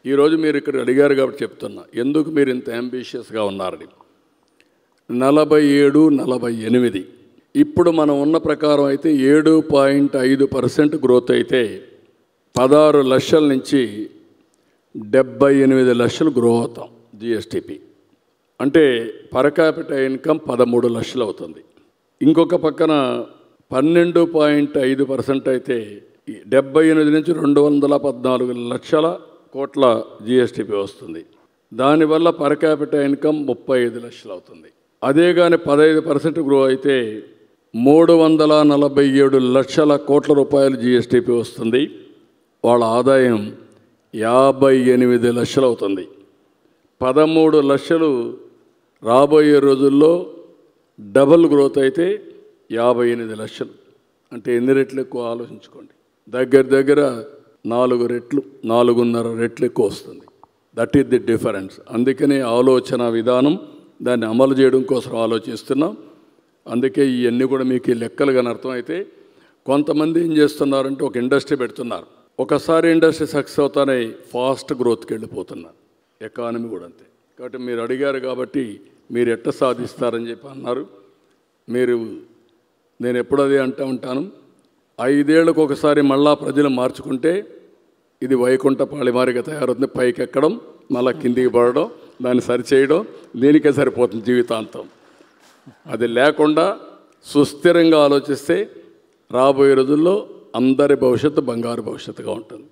ఈరోజు మీరు ఇక్కడ అడిగారు కాబట్టి చెప్తున్నా, ఎందుకు మీరు ఇంత అంబిషియస్గా ఉన్నారని. 47, 48 ఇప్పుడు మనం ఉన్న ప్రకారం అయితే 7.5% గ్రోత్ అయితే 16 లక్షల నుంచి 78 లక్షలు గ్రో అవుతాం జిఎస్టిపి. అంటే పర్ క్యాపిటల్ ఇన్కమ్ 13 లక్షలు అవుతుంది. ఇంకొక పక్కన 12.5% అయితే 78 నుంచి 214 లక్షల కోట్ల జిఎస్టిపి వస్తుంది. దానివల్ల పర్ క్యాపిటల్ ఇన్కమ్ 35 లక్షలు అవుతుంది. అదే కానీ 15% గ్రో అయితే 347 లక్షల కోట్ల రూపాయలు జిఎస్టిపి వస్తుంది. వాళ్ళ ఆదాయం 58 లక్షలు అవుతుంది. 13 లక్షలు రాబోయే రోజుల్లో డబుల్ గ్రోత్ అయితే 58 లక్షలు. అంటే ఎన్ని రెట్లు ఎక్కువ ఆలోచించుకోండి. దగ్గర 4 రెట్లు 4.5 రెట్లు ఎక్కువ వస్తుంది. That is the difference. అందుకనే ఆలోచన విధానం దాన్ని అమలు చేయడం కోసం ఆలోచిస్తున్నాం. అందుకే ఇవన్నీ కూడా మీకు ఈ లెక్కలు కానీ అర్థమైతే, కొంతమంది ఏం చేస్తున్నారంటే ఒక ఇండస్ట్రీ పెడుతున్నారు, ఒకసారి ఇండస్ట్రీ సక్సెస్ అవుతానే ఫాస్ట్ గ్రోత్కి వెళ్ళిపోతున్నారు. ఎకానమీ కూడా అంతే. కాబట్టి మీరు అడిగారు కాబట్టి మీరు ఎట్ట సాధిస్తారని చెప్పి అన్నారు. నేను ఎప్పుడు అదే అంటూ ఉంటాను, 5 ఏళ్ళకు ఒకసారి మళ్ళా ప్రజలు మార్చుకుంటే ఇది వైకుంఠపాళి మారిగా తయారవుతుంది. పైకి ఎక్కడం, మళ్ళీ కిందికి పడడం, దాన్ని సరిచేయడం, దీనికే సరిపోతుంది జీవితాంతం. అది లేకుండా సుస్థిరంగా ఆలోచిస్తే రాబోయే రోజుల్లో అందరి భవిష్యత్తు బంగారు భవిష్యత్తుగా ఉంటుంది.